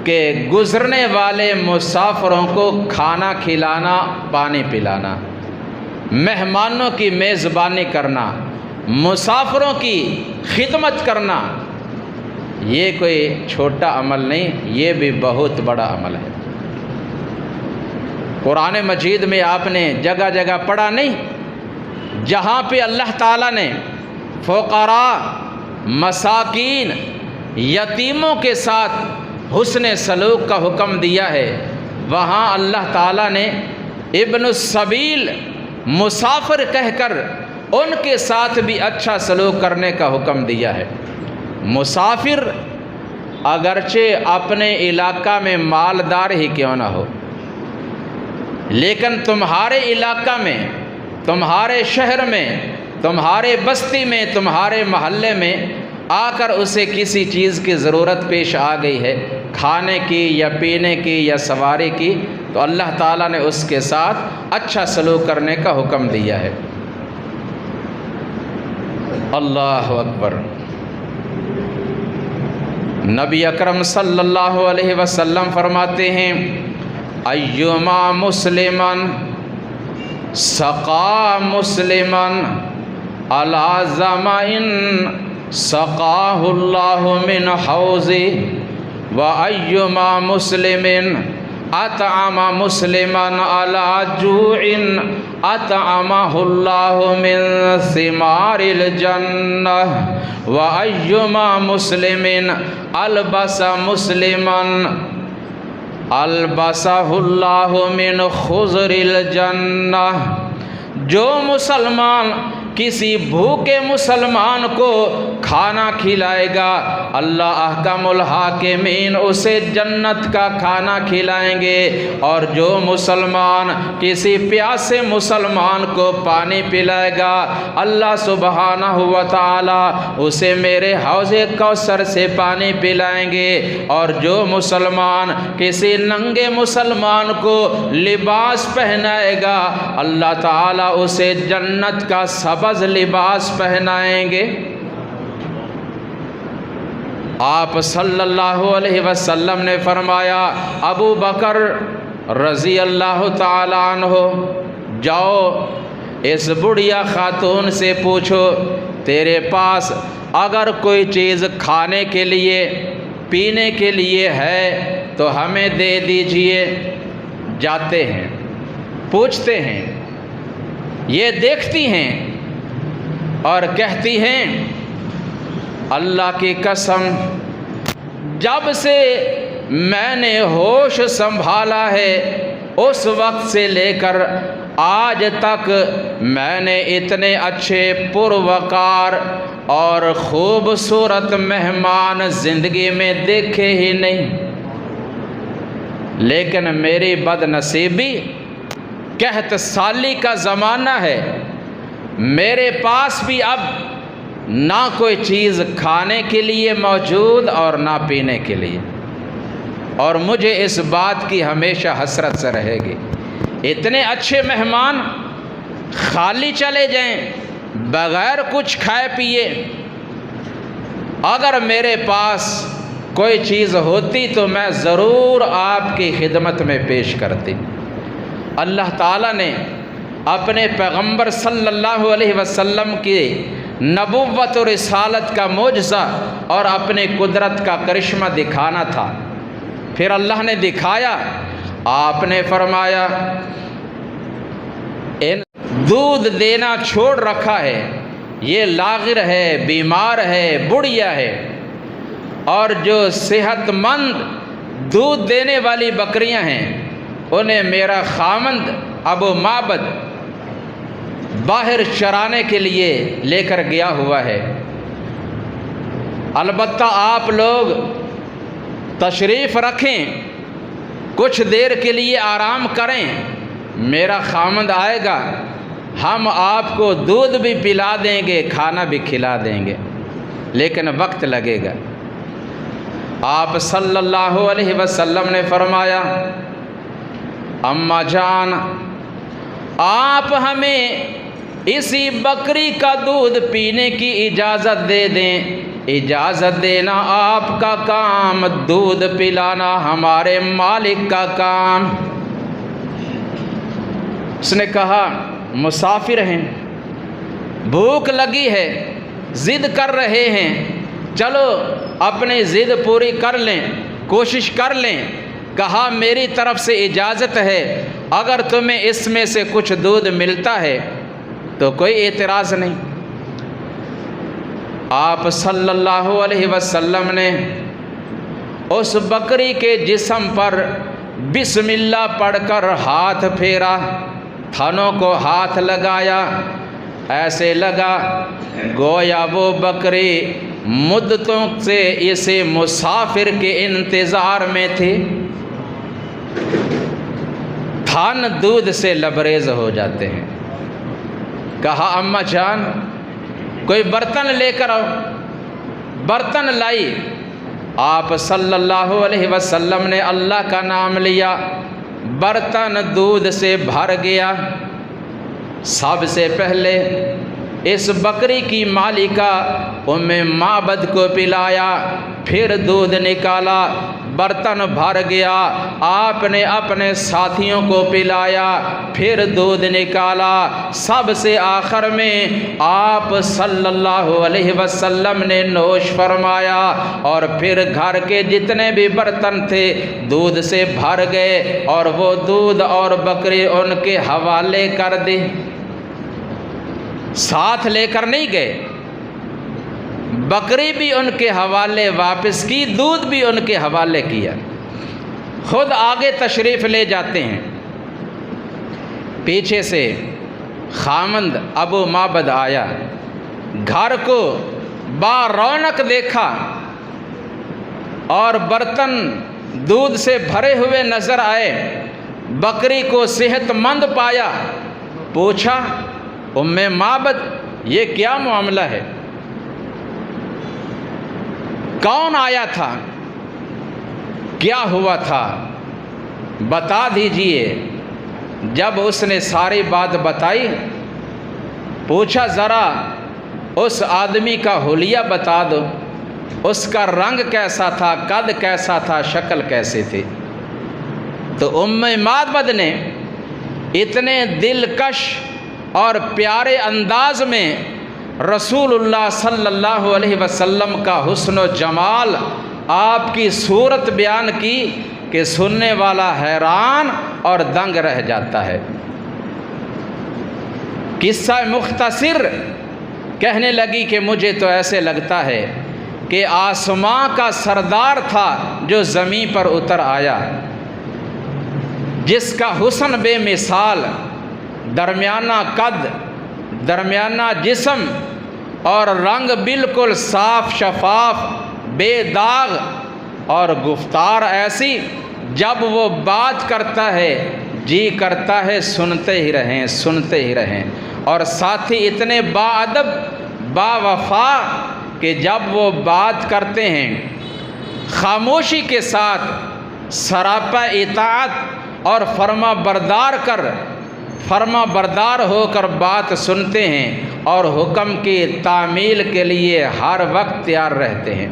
کہ گزرنے والے مسافروں کو کھانا کھلانا، پانی پلانا، مہمانوں کی میزبانی کرنا، مسافروں کی خدمت کرنا، یہ کوئی چھوٹا عمل نہیں، یہ بھی بہت بڑا عمل ہے۔ قرآن مجید میں آپ نے جگہ جگہ پڑھا نہیں، جہاں پہ اللہ تعالیٰ نے فقراء، مساکین، یتیموں کے ساتھ حسن سلوک کا حکم دیا ہے، وہاں اللہ تعالیٰ نے ابن السبیل، مسافر کہہ کر ان کے ساتھ بھی اچھا سلوک کرنے کا حکم دیا ہے۔ مسافر اگرچہ اپنے علاقہ میں مالدار ہی کیوں نہ ہو، لیکن تمہارے علاقہ میں، تمہارے شہر میں، تمہارے بستی میں، تمہارے محلے میں آ کر اسے کسی چیز کی ضرورت پیش آ گئی ہے، کھانے کی یا پینے کی یا سواری کی، تو اللہ تعالیٰ نے اس کے ساتھ اچھا سلوک کرنے کا حکم دیا ہے۔ اللہ اکبر۔ نبی اکرم صلی اللہ علیہ وسلم فرماتے ہیں ایما مسلمن سقا مسلمن علی ظمأ سقاہ اللہ من حوضی و ایما مسلمن اطعم مسلمن علی جوع اطعمہ اللہ من ثمار الجنہ و ایما مسلمن البس مسلمن البسہ اللہ من خضر الجنہ۔ جو مسلمان کسی بھوکے مسلمان کو کھانا کھلائے گا، اللہ احکم الحاکمین اسے جنت کا کھانا کھلائیں گے، اور جو مسلمان کسی پیاسے مسلمان کو پانی پلائے گا، اللہ سبحانہ و تعالی اسے میرے حوض کوثر سے پانی پلائیں گے، اور جو مسلمان کسی ننگے مسلمان کو لباس پہنائے گا، اللہ تعالی اسے جنت کا سبز لباس پہنائیں گے۔ آپ صلی اللہ علیہ وسلم نے فرمایا ابو بکر رضی اللہ تعالی عنہ، جاؤ اس بڑھیا خاتون سے پوچھو تیرے پاس اگر کوئی چیز کھانے کے لیے، پینے کے لیے ہے تو ہمیں دے دیجئے۔ جاتے ہیں، پوچھتے ہیں، یہ دیکھتی ہیں اور کہتی ہیں اللہ کی قسم، جب سے میں نے ہوش سنبھالا ہے اس وقت سے لے کر آج تک میں نے اتنے اچھے پروقار اور خوبصورت مہمان زندگی میں دیکھے ہی نہیں، لیکن میری بد نصیبی قحط سالی کا زمانہ ہے، میرے پاس بھی اب نہ کوئی چیز کھانے کے لیے موجود اور نہ پینے کے لیے، اور مجھے اس بات کی ہمیشہ حسرت سے رہے گی۔ اتنے اچھے مہمان خالی چلے جائیں بغیر کچھ کھائے پیے، اگر میرے پاس کوئی چیز ہوتی تو میں ضرور آپ کی خدمت میں پیش کرتی۔ اللہ تعالیٰ نے اپنے پیغمبر صلی اللہ علیہ وسلم کی نبوت و رسالت کا معجزہ اور اپنی قدرت کا کرشمہ دکھانا تھا، پھر اللہ نے دکھایا۔ آپ نے فرمایا دودھ دینا چھوڑ رکھا ہے، یہ لاغر ہے، بیمار ہے، بڑھیا ہے، اور جو صحت مند دودھ دینے والی بکریاں ہیں انہیں میرا خامند ابو معبد باہر چرانے کے لیے لے کر گیا ہوا ہے، البتہ آپ لوگ تشریف رکھیں، کچھ دیر کے لیے آرام کریں، میرا خامند آئے گا، ہم آپ کو دودھ بھی پلا دیں گے، کھانا بھی کھلا دیں گے، لیکن وقت لگے گا۔ آپ صلی اللہ علیہ وسلم نے فرمایا اماں جان آپ ہمیں اسی بکری کا دودھ پینے کی اجازت دے دیں، اجازت دینا آپ کا کام، دودھ پلانا ہمارے مالک کا کام۔ اس نے کہا مسافر ہیں، بھوک لگی ہے، ضد کر رہے ہیں، چلو اپنی ضد پوری کر لیں، کوشش کر لیں۔ کہا میری طرف سے اجازت ہے، اگر تمہیں اس میں سے کچھ دودھ ملتا ہے تو کوئی اعتراض نہیں۔ آپ صلی اللہ علیہ وسلم نے اس بکری کے جسم پر بسم اللہ پڑھ کر ہاتھ پھیرا، تھنوں کو ہاتھ لگایا، ایسے لگا گویا وہ بکری مدتوں سے اسے مسافر کے انتظار میں تھی۔ تھن دودھ سے لبریز ہو جاتے ہیں۔ کہا اماں جان کوئی برتن لے کر آؤ، برتن لائی۔ آپ صلی اللہ علیہ وسلم نے اللہ کا نام لیا، برتن دودھ سے بھر گیا۔ سب سے پہلے اس بکری کی مالکہ ام معبد کو پلایا، پھر دودھ نکالا، برتن بھر گیا، آپ نے اپنے ساتھیوں کو پلایا، پھر دودھ نکالا، سب سے آخر میں آپ صلی اللہ علیہ وسلم نے نوش فرمایا، اور پھر گھر کے جتنے بھی برتن تھے دودھ سے بھر گئے، اور وہ دودھ اور بکری ان کے حوالے کر دی، ساتھ لے کر نہیں گئے۔ بکری بھی ان کے حوالے واپس کی، دودھ بھی ان کے حوالے کیا، خود آگے تشریف لے جاتے ہیں۔ پیچھے سے خامند ابو معبد آیا، گھر کو با رونق دیکھا اور برتن دودھ سے بھرے ہوئے نظر آئے، بکری کو صحت مند پایا، پوچھا ام معبد یہ کیا معاملہ ہے؟ کون آیا تھا؟ کیا ہوا تھا؟ بتا دیجئے۔ جب اس نے ساری بات بتائی، پوچھا ذرا اس آدمی کا حلیہ بتا دو، اس کا رنگ کیسا تھا، قد کیسا تھا، شکل کیسی تھی؟ تو ام معبد نے اتنے دلکش اور پیارے انداز میں رسول اللہ صلی اللہ علیہ وسلم کا حسن و جمال، آپ کی صورت بیان کی کہ سننے والا حیران اور دنگ رہ جاتا ہے۔ قصہ مختصر کہنے لگی کہ مجھے تو ایسے لگتا ہے کہ آسماں کا سردار تھا جو زمین پر اتر آیا، جس کا حسن بے مثال، درمیانہ قد، درمیانہ جسم اور رنگ بالکل صاف شفاف بے داغ، اور گفتار ایسی جب وہ بات کرتا ہے جی کرتا ہے سنتے ہی رہیں سنتے ہی رہیں، اور ساتھ ہی اتنے باادب با وفا کہ جب وہ بات کرتے ہیں خاموشی کے ساتھ سراپا اطاعت اور فرما بردار ہو کر بات سنتے ہیں، اور حکم کی تعمیل کے لیے ہر وقت تیار رہتے ہیں۔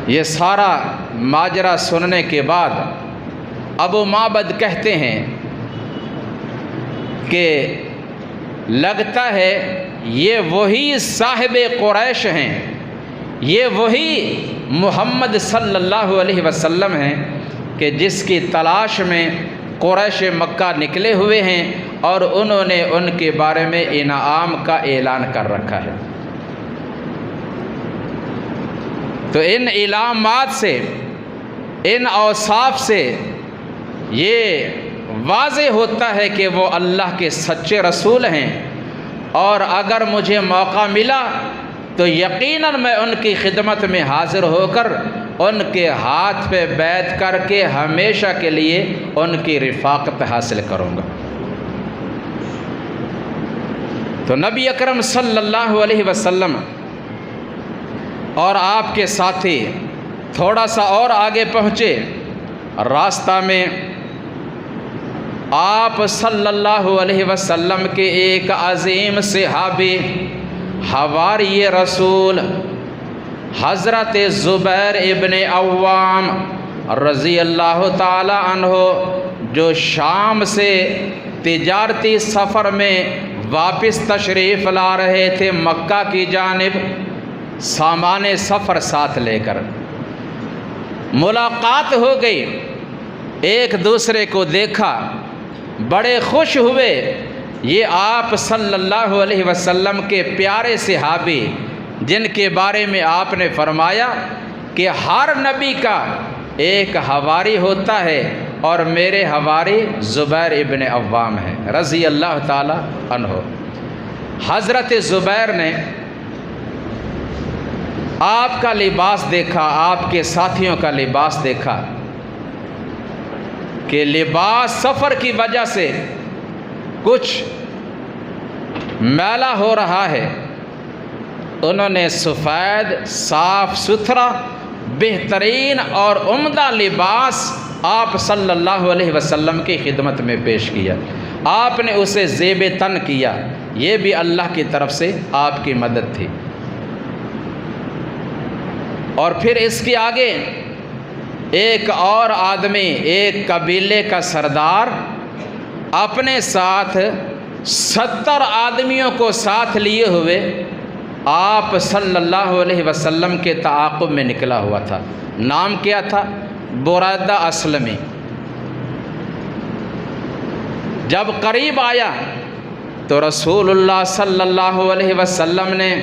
یہ سارا ماجرا سننے کے بعد ابو معبد کہتے ہیں کہ لگتا ہے یہ وہی صاحب قریش ہیں، یہ وہی محمد صلی اللہ علیہ وسلم ہیں کہ جس کی تلاش میں قریش مکہ نکلے ہوئے ہیں، اور انہوں نے ان کے بارے میں انعام کا اعلان کر رکھا ہے۔ تو ان علامات سے، ان اوصاف سے یہ واضح ہوتا ہے کہ وہ اللہ کے سچے رسول ہیں، اور اگر مجھے موقع ملا تو یقیناً میں ان کی خدمت میں حاضر ہو کر ان کے ہاتھ پہ بیعت کر کے ہمیشہ کے لیے ان کی رفاقت حاصل کروں گا۔ تو نبی اکرم صلی اللہ علیہ وسلم اور آپ کے ساتھی تھوڑا سا اور آگے پہنچے، راستہ میں آپ صلی اللہ علیہ وسلم کے ایک عظیم صحابی حواری رسول حضرت زبیر ابن عوام رضی اللہ تعالی عنہ، جو شام سے تجارتی سفر میں واپس تشریف لا رہے تھے مکہ کی جانب، سامان سفر ساتھ لے کر ملاقات ہو گئی، ایک دوسرے کو دیکھا، بڑے خوش ہوئے۔ یہ آپ صلی اللہ علیہ وسلم کے پیارے صحابی جن کے بارے میں آپ نے فرمایا کہ ہر نبی کا ایک حواری ہوتا ہے، اور میرے حواری زبیر ابن عوام ہے رضی اللہ تعالی عنہ۔ حضرت زبیر نے آپ کا لباس دیکھا، آپ کے ساتھیوں کا لباس دیکھا کہ لباس سفر کی وجہ سے کچھ میلا ہو رہا ہے۔ انہوں نے سفید صاف ستھرا بہترین اور عمدہ لباس آپ صلی اللہ علیہ وسلم کی خدمت میں پیش کیا، آپ نے اسے زیب تن کیا، یہ بھی اللہ کی طرف سے آپ کی مدد تھی۔ اور پھر اس کے آگے ایک اور آدمی، ایک قبیلے کا سردار اپنے ساتھ 70 آدمیوں کو ساتھ لیے ہوئے آپ صلی اللہ علیہ وسلم کے تعاقب میں نکلا ہوا تھا۔ نام کیا تھا؟ برادہ اسلمی۔ جب قریب آیا تو رسول اللہ صلی اللہ علیہ وسلم نے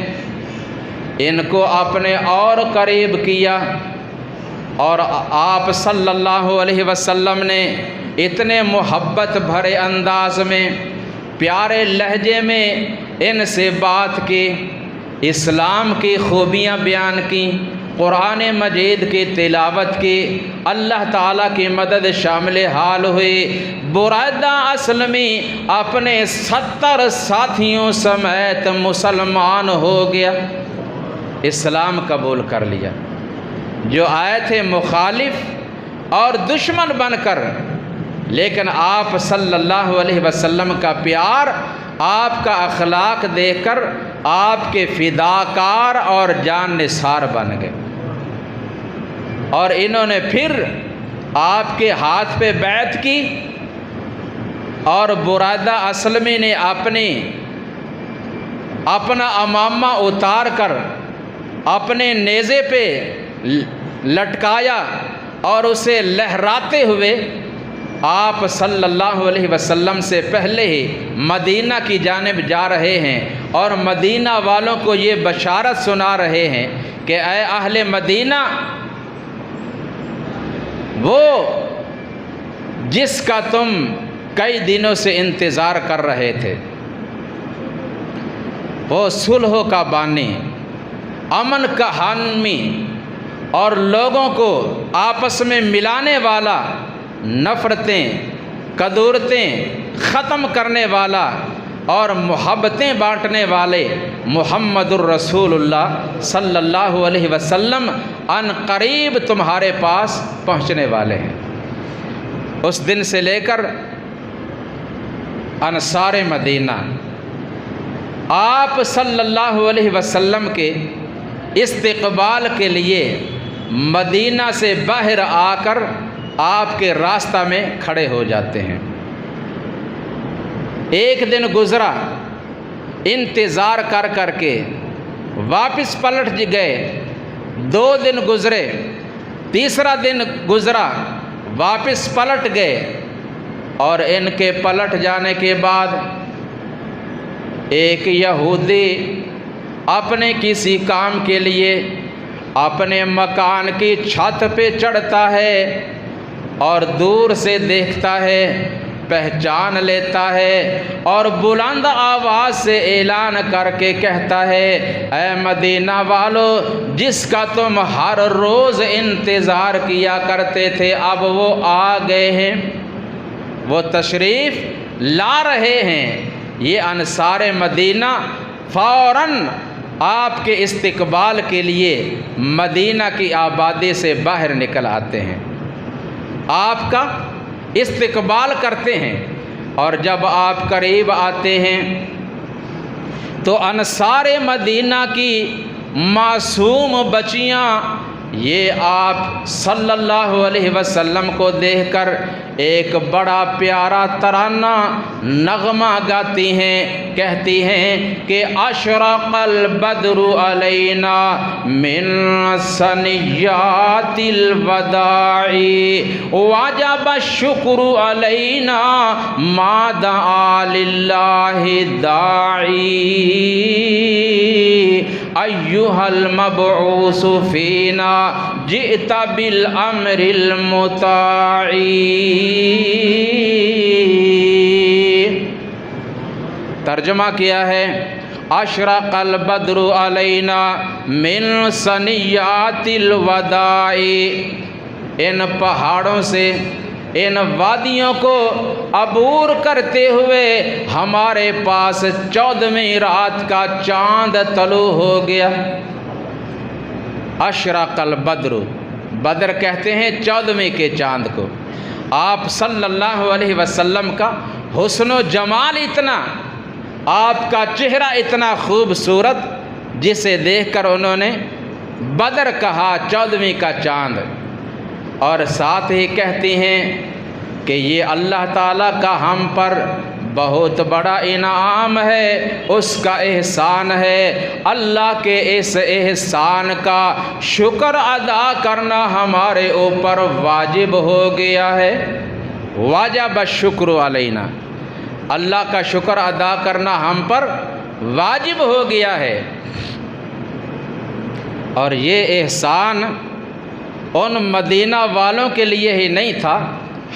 ان کو اپنے اور قریب کیا، اور آپ صلی اللہ علیہ وسلم نے اتنے محبت بھرے انداز میں، پیارے لہجے میں ان سے بات کی، اسلام کی خوبیاں بیان کی، قرآن مجید کی تلاوت کی، اللہ تعالیٰ کی مدد شامل حال ہوئی۔ برادہ اسلمی اپنے 70 ساتھیوں سمیت مسلمان ہو گیا، اسلام قبول کر لیا۔ جو آئے تھے مخالف اور دشمن بن کر، لیکن آپ صلی اللہ علیہ وسلم کا پیار، آپ کا اخلاق دیکھ کر آپ کے فداکار اور جان نثار بن گئے، اور انہوں نے پھر آپ کے ہاتھ پہ بیعت کی، اور برادہ اسلمی نے اپنا امامہ اتار کر اپنے نیزے پہ لٹکایا، اور اسے لہراتے ہوئے آپ صلی اللہ علیہ وسلم سے پہلے ہی مدینہ کی جانب جا رہے ہیں، اور مدینہ والوں کو یہ بشارت سنا رہے ہیں کہ اے اہل مدینہ، وہ جس کا تم کئی دنوں سے انتظار کر رہے تھے۔ وہ صلح کا بانی، امن کا حامی اور لوگوں کو آپس میں ملانے والا، نفرتیں کدورتیں ختم کرنے والا اور محبتیں بانٹنے والے محمد الرسول اللہ صلی اللہ علیہ وسلم ان قریب تمہارے پاس پہنچنے والے ہیں۔ اس دن سے لے کر انصار مدینہ آپ صلی اللہ علیہ وسلم کے استقبال کے لیے مدینہ سے باہر آ کر آپ کے راستہ میں کھڑے ہو جاتے ہیں۔ ایک دن گزرا، انتظار کر کر کے واپس پلٹ گئے، 2 دن گزرے، تیسرا دن گزرا، واپس پلٹ گئے، اور ان کے پلٹ جانے کے بعد ایک یہودی اپنے کسی کام کے لیے اپنے مکان کی چھت پہ چڑھتا ہے اور دور سے دیکھتا ہے، پہچان لیتا ہے اور بلند آواز سے اعلان کر کے کہتا ہے، اے مدینہ والو، جس کا تم ہر روز انتظار کیا کرتے تھے اب وہ آ گئے ہیں، وہ تشریف لا رہے ہیں۔ یہ انصار مدینہ فوراً آپ کے استقبال کے لیے مدینہ کی آبادی سے باہر نکل آتے ہیں، آپ کا استقبال کرتے ہیں، اور جب آپ قریب آتے ہیں تو انصار مدینہ کی معصوم بچیاں یہ آپ صلی اللہ علیہ وسلم کو دیکھ کر ایک بڑا پیارا ترانہ نغمہ گاتی ہیں، کہتی ہیں کہ اشرق البدر علینا من ثنیات الوداع وجب الشکر علینا ما دعا للہ داعی ایھا المبعوث فینا جئت بالامر المطاع۔ ترجمہ کیا ہے، اشرق البدر علینا من ثنیات الوداع، ان پہاڑوں سے، ان وادیوں کو عبور کرتے ہوئے ہمارے پاس 14ویں رات کا چاند طلوع ہو گیا۔ اشرق البدر، بدر کہتے ہیں 14ویں کے چاند کو۔ آپ صلی اللہ علیہ وسلم کا حسن و جمال اتنا، آپ کا چہرہ اتنا خوبصورت، جسے دیکھ کر انہوں نے بدر کہا، 14ویں کا چاند، اور ساتھ ہی کہتی ہیں کہ یہ اللہ تعالیٰ کا ہم پر بہت بڑا انعام ہے، اس کا احسان ہے، اللہ کے اس احسان کا شکر ادا کرنا ہمارے اوپر واجب ہو گیا ہے۔ واجب الشکر علینا، اللہ کا شکر ادا کرنا ہم پر واجب ہو گیا ہے، اور یہ احسان ان مدینہ والوں کے لیے ہی نہیں تھا،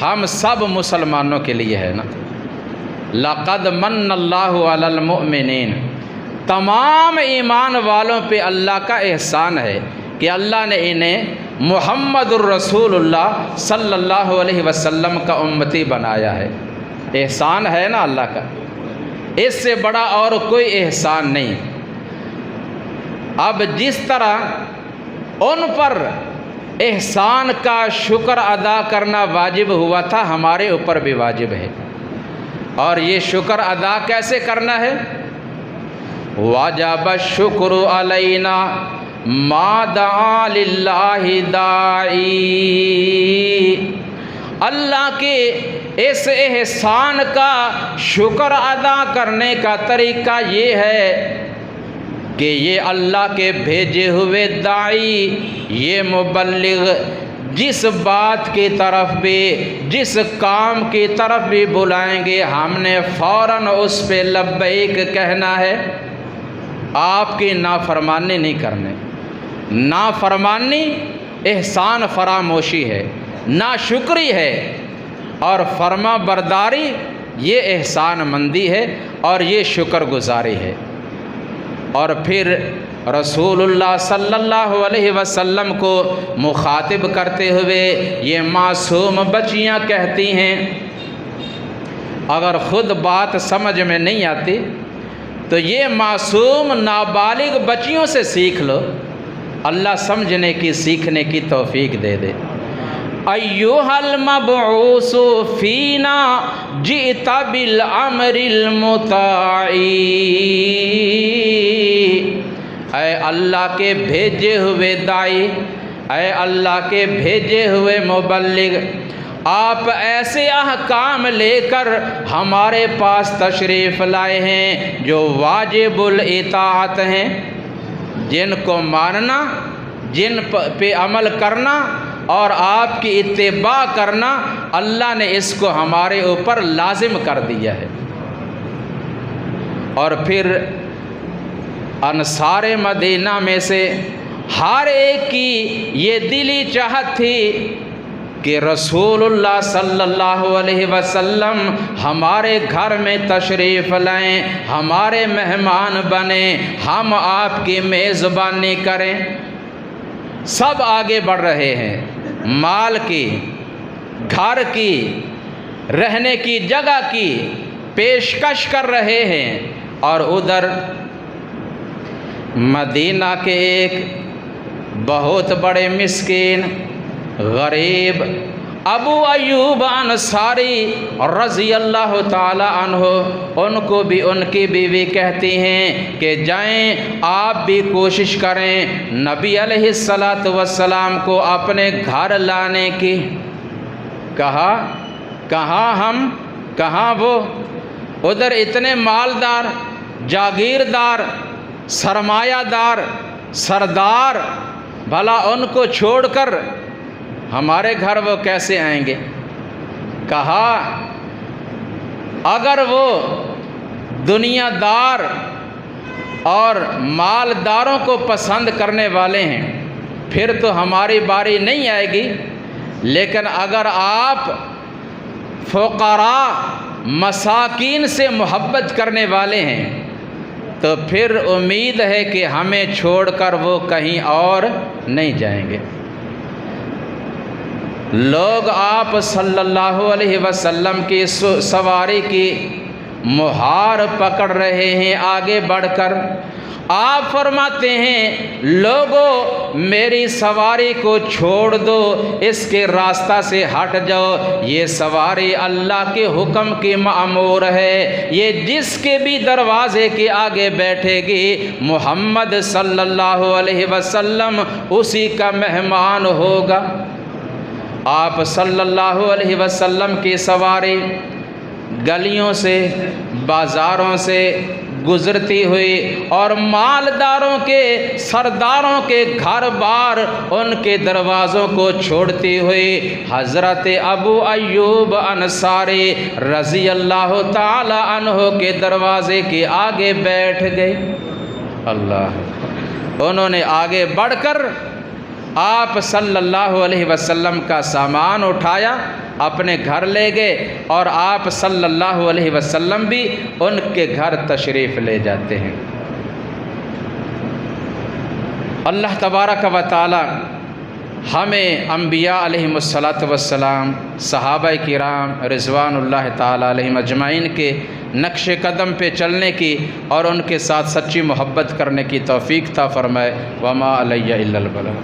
ہم سب مسلمانوں کے لیے ہے نا۔ لقد من اللہ علی المؤمنین، تمام ایمان والوں پہ اللہ کا احسان ہے کہ اللہ نے انہیں محمد الرسول اللہ صلی اللہ علیہ وسلم کا امتی بنایا ہے۔ احسان ہے نا اللہ کا، اس سے بڑا اور کوئی احسان نہیں۔ اب جس طرح ان پر احسان کا شکر ادا کرنا واجب ہوا تھا، ہمارے اوپر بھی واجب ہے، اور یہ شکر ادا کیسے کرنا ہے؟ واجب الشکر علینا ما دعا للہ داعی، اللہ کے اس احسان کا شکر ادا کرنے کا طریقہ یہ ہے کہ یہ اللہ کے بھیجے ہوئے داعی، یہ مبلغ جس بات کی طرف بھی، جس کام کی طرف بھی بلائیں گے، ہم نے فوراً اس پہ لبیک کہنا ہے، آپ کی نافرمانی نہیں کرنے۔ نافرمانی احسان فراموشی ہے، ناشکری ہے، اور فرما برداری یہ احسان مندی ہے اور یہ شکر گزاری ہے۔ اور پھر رسول اللہ صلی اللہ علیہ وسلم کو مخاطب کرتے ہوئے یہ معصوم بچیاں کہتی ہیں، اگر خود بات سمجھ میں نہیں آتی تو یہ معصوم نابالغ بچیوں سے سیکھ لو، اللہ سمجھنے کی سیکھنے کی توفیق دے دے۔ ایھا المبعوث فینا جئت بالامر المطاع، اے اللہ کے بھیجے ہوئے داعی، اے اللہ کے بھیجے ہوئے مبلغ، آپ ایسے احکام لے کر ہمارے پاس تشریف لائے ہیں جو واجب الاطاعت ہیں، جن کو ماننا، جن پہ عمل کرنا اور آپ کی اتباع کرنا اللہ نے اس کو ہمارے اوپر لازم کر دیا ہے۔ اور پھر انصار مدینہ میں سے ہر ایک کی یہ دلی چاہت تھی کہ رسول اللہ صلی اللہ علیہ وسلم ہمارے گھر میں تشریف لائیں، ہمارے مہمان بنیں، ہم آپ کی میزبانی کریں۔ سب آگے بڑھ رہے ہیں، مال کی، گھر کی، رہنے کی جگہ کی پیشکش کر رہے ہیں، اور ادھر مدینہ کے ایک بہت بڑے مسکین غریب ابو ایوب انصاری رضی اللہ تعالی عنہ، ان کو بھی ان کی بیوی کہتی ہیں کہ جائیں آپ بھی کوشش کریں نبی علیہ السلام کو اپنے گھر لانے کی۔ کہاں ہم، کہاں وہ، ادھر اتنے مالدار، جاگیردار، سرمایہ دار، سردار، بھلا ان کو چھوڑ کر ہمارے گھر وہ کیسے آئیں گے؟ کہا اگر وہ دنیا دار اور مالداروں کو پسند کرنے والے ہیں پھر تو ہماری باری نہیں آئے گی، لیکن اگر آپ فقراء مساکین سے محبت کرنے والے ہیں تو پھر امید ہے کہ ہمیں چھوڑ کر وہ کہیں اور نہیں جائیں گے۔ لوگ آپ صلی اللہ علیہ وسلم کی سواری کی مہار پکڑ رہے ہیں آگے بڑھ کر۔ آپ فرماتے ہیں لوگو میری سواری کو چھوڑ دو، اس کے راستہ سے ہٹ جاؤ، یہ سواری اللہ کے حکم کی مأمور ہے، یہ جس کے بھی دروازے کے آگے بیٹھے گی محمد صلی اللہ علیہ وسلم اسی کا مہمان ہوگا۔ آپ صلی اللہ علیہ وسلم کی سواری گلیوں سے، بازاروں سے گزرتی ہوئی اور مالداروں کے، سرداروں کے گھر بار ان کے دروازوں کو چھوڑتی ہوئی حضرت ابو ایوب انصاری رضی اللہ تعالی عنہ کے دروازے کے آگے بیٹھ گئی۔ اللہ، انہوں نے آگے بڑھ کر آپ صلی اللہ علیہ وسلم کا سامان اٹھایا، اپنے گھر لے گئے، اور آپ صلی اللہ علیہ وسلم بھی ان کے گھر تشریف لے جاتے ہیں۔ اللہ تبارک و تعالی ہمیں انبیاء علیہم السلام، صحابہ کرام رضوان اللہ تعالی علیہم اجمعین کے نقش قدم پہ چلنے کی اور ان کے ساتھ سچی محبت کرنے کی توفیق عطا فرمائے۔ وما علی الا البلاغ۔